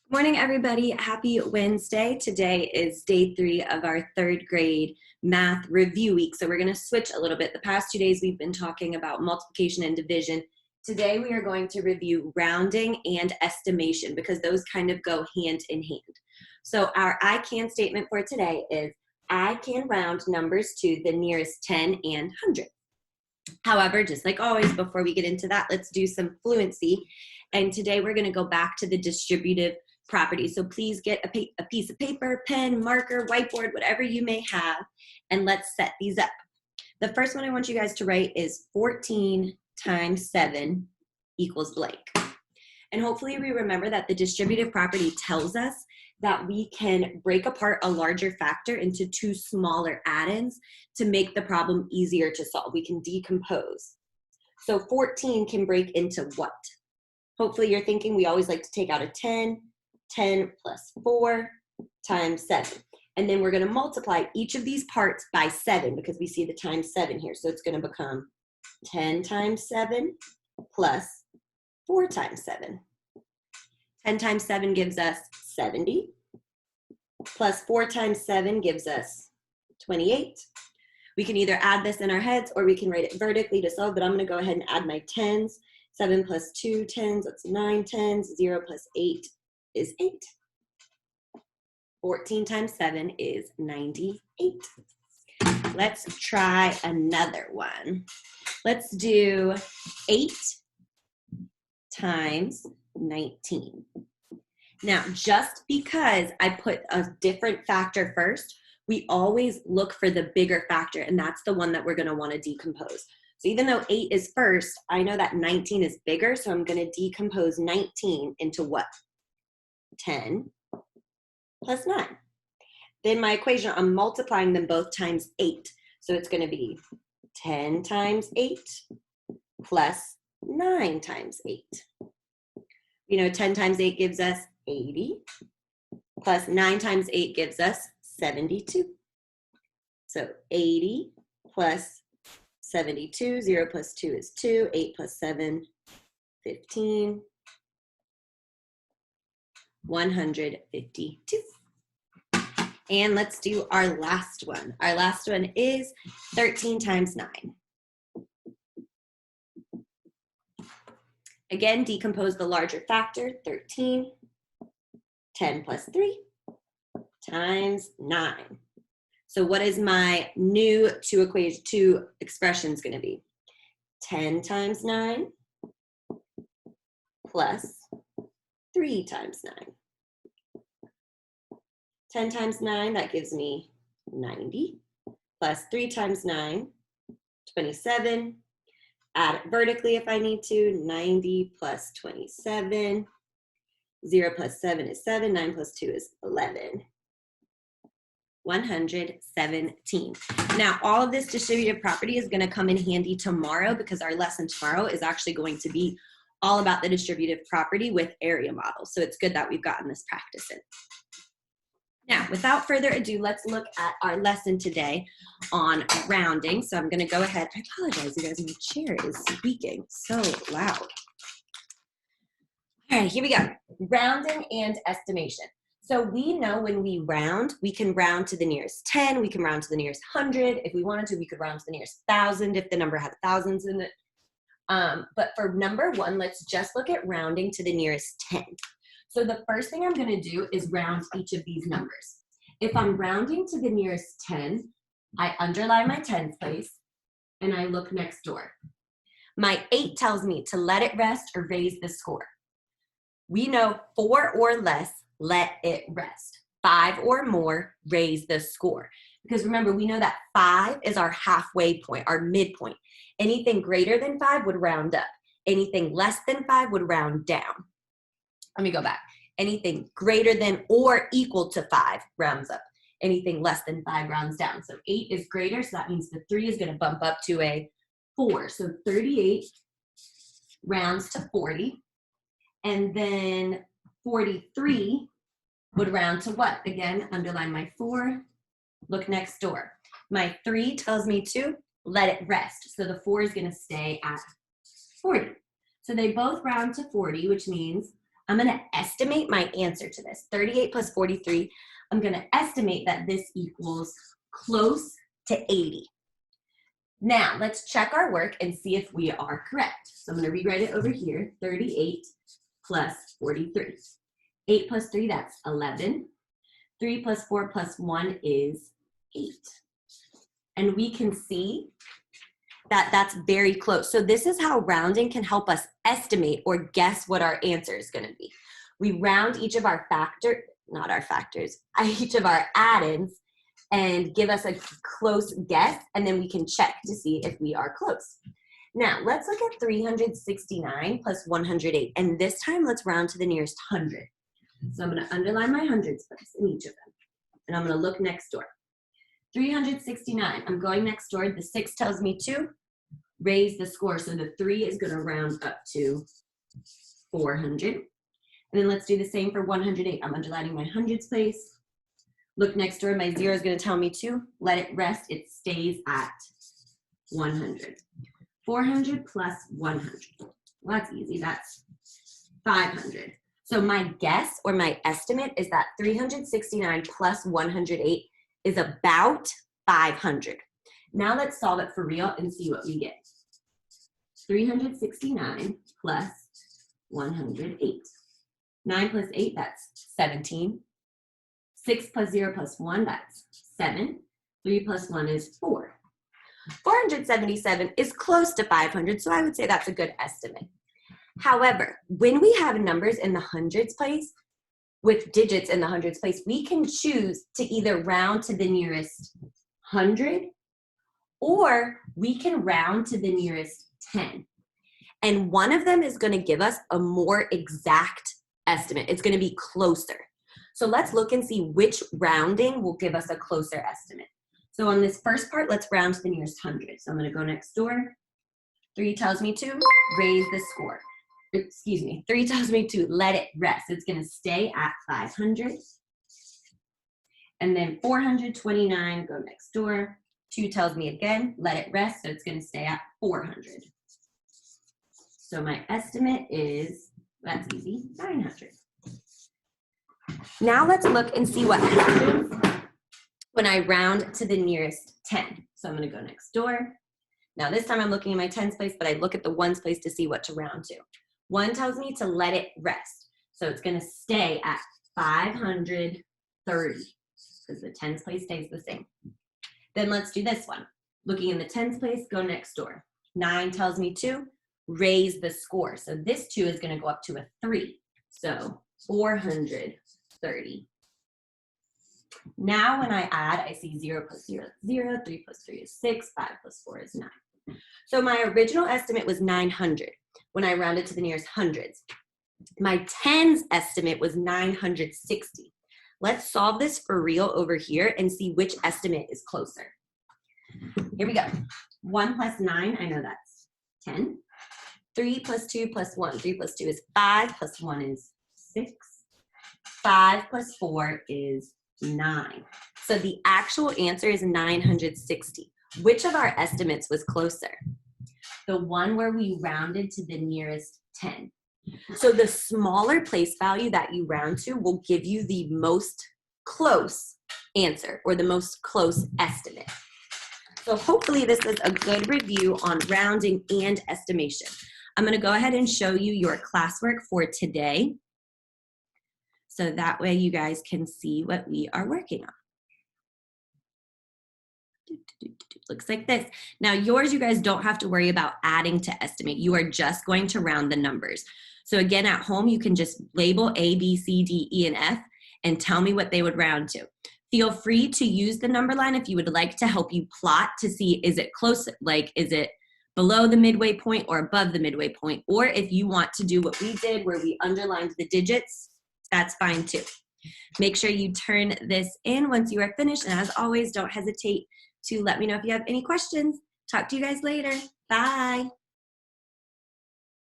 Morning, everybody. Happy Wednesday. Today is day 3 of our 3rd grade math review week. So we're going to switch a little bit. The past 2 days we've been talking about multiplication and division. Today we are going to review rounding and estimation because those kind of go hand in hand. So our I can statement for today is I can round numbers to the nearest 10 and 100. However, just like always, before we get into that, let's do some fluency. And today we're going to go back to the distributive property. So please get a piece of paper, pen, marker, whiteboard, whatever you may have, and let's set these up. The first one I want you guys to write is 14 times 7 equals blank. And hopefully we remember that the distributive property tells us that we can break apart a larger factor into 2 smaller add-ins to make the problem easier to solve. We can decompose. So 14 can break into what? Hopefully you're thinking we always like to take out a 10. 10 plus 4 times 7. And then we're going to multiply each of these parts by 7 because we see the times 7 here. So it's going to become 10 times 7 plus 4 times 7. 10 times 7 gives us 70. Plus 4 times 7 gives us 28. We can either add this in our heads or we can write it vertically to solve, but I'm going to go ahead and add my tens. 7 plus 2 tens, that's 9 tens. 0 plus 8 is 8. 14 times 7 is 98. Let's try another one. Let's do 8 times 19. Now, just because I put a different factor first, we always look for the bigger factor, and that's the one that we're going to want to decompose. So even though 8 is first, I know that 19 is bigger, so I'm going to decompose 19 into what? 10 plus 9. Then my equation, I'm multiplying them both times 8. So it's going to be 10 times 8 plus 9 times 8. You know, 10 times 8 gives us 80, plus 9 times 8 gives us 72. So 80 plus 72, 0 plus 2 is 2, 8 plus 7, 15. 152. And let's do our last one. Our last one is 13 times 9. Again, decompose the larger factor, 13. 10 plus 3 times 9. So what is my new two expressions going to be? 10 times 9 plus 3 times 9. 10 times 9, that gives me 90, plus 3 times 9, 27. Add it vertically if I need to, 90 plus 27. 0 plus 7 is 7, 9 plus 2 is 11. 117. Now, all of this distributive property is going to come in handy tomorrow because our lesson tomorrow is actually going to be all about the distributive property with area models. So it's good that we've gotten this practice in. Now, without further ado, let's look at our lesson today on rounding. So I'm going to go ahead. I apologize, you guys, my chair is squeaking so loud. All right, here we go. Rounding and estimation. So we know when we round, we can round to the nearest 10, we can round to the nearest 100. If we wanted to, we could round to the nearest 1,000 if the number had thousands in it. But for number 1, let's just look at rounding to the nearest 10. So the first thing I'm going to do is round each of these numbers. If I'm rounding to the nearest 10, I underline my tens place, and I look next door. My 8 tells me to let it rest or raise the score. We know 4 or less, let it rest. 5 or more, raise the score. Because remember, we know that 5 is our halfway point, our midpoint. Anything greater than 5 would round up. Anything less than 5 would round down. Let me go back. Anything greater than or equal to 5 rounds up. Anything less than 5 rounds down. So 8 is greater, so that means the 3 is going to bump up to a 4. So 38 rounds to 40. And then 43 would round to what? Again, underline my 4. Look next door. My 3 tells me to let it rest. So the 4 is going to stay at 40. So they both round to 40, which means I'm gonna estimate my answer to this. 38 plus 43, I'm gonna estimate that this equals close to 80. Now, let's check our work and see if we are correct. So I'm gonna rewrite it over here, 38 plus 43. 8 plus 3, that's 11. 3 plus 4 plus 1 is 8. And we can see that that's very close. So this is how rounding can help us estimate or guess what our answer is going to be. We round each of our each of our add-ins and give us a close guess, and then we can check to see if we are close. Now, let's look at 369 plus 108, and this time let's round to the nearest 100. So I'm going to underline my hundreds place in each of them, and I'm going to look next door. 369, I'm going next door. The 6 tells me to raise the score. So the 3 is going to round up to 400. And then let's do the same for 108. I'm underlining my hundreds place. Look next door. My 0 is going to tell me to let it rest. It stays at 100. 400 plus 100. Well, that's easy. That's 500. So my guess or my estimate is that 369 plus 108 is about 500. Now let's solve it for real and see what we get. 369 plus 108. 9 plus 8, that's 17. 6 plus 0 plus 1, that's 7. 3 plus 1 is 4. 477 is close to 500, so I would say that's a good estimate. However, when we have numbers in the hundreds place, with digits in the hundreds place, we can choose to either round to the nearest 100 or we can round to the nearest 10. And one of them is going to give us a more exact estimate. It's going to be closer. So let's look and see which rounding will give us a closer estimate. So on this first part, let's round to the nearest 100. So I'm going to go next door. 3 tells me to raise the score. 3 tells me to let it rest. It's going to stay at 500. And then 429, go next door. 2 tells me again, let it rest, so it's going to stay at 400. So my estimate is, that's easy, 900. Now let's look and see what happens when I round to the nearest 10. So I'm going to go next door. Now this time I'm looking at my tens place, but I look at the ones place to see what to round to. 1 tells me to let it rest. So it's going to stay at 530 because the tens place stays the same. Then let's do this one. Looking in the tens place, go next door. 9 tells me to raise the score. So this 2 is going to go up to a 3. So 430. Now when I add, I see 0 plus 0 is 0, 3 plus 3 is 6, 5 plus 4 is 9. So my original estimate was 900 when I rounded to the nearest hundreds. My tens estimate was 960. Let's solve this for real over here and see which estimate is closer. Here we go. 1 plus 9, I know that's 10. 3 plus 2 plus 1. 3 plus 2 is 5, plus 1 is 6. 5 plus 4 is 9. So the actual answer is 960. Which of our estimates was closer? The one where we rounded to the nearest 10. So the smaller place value that you round to will give you the most close answer or the most close estimate. So hopefully this is a good review on rounding and estimation. I'm going to go ahead and show you your classwork for today. So that way you guys can see what we are working on. Looks like this. Now yours, you guys don't have to worry about adding to estimate. You are just going to round the numbers. So again, at home, you can just label A, B, C, D, E, and F and tell me what they would round to. Feel free to use the number line if you would like to help you plot to see, is it close, like is it below the midway point or above the midway point? Or if you want to do what we did where we underlined the digits, that's fine too. Make sure you turn this in once you are finished. And as always, don't hesitate to let me know if you have any questions. Talk to you guys later. Bye.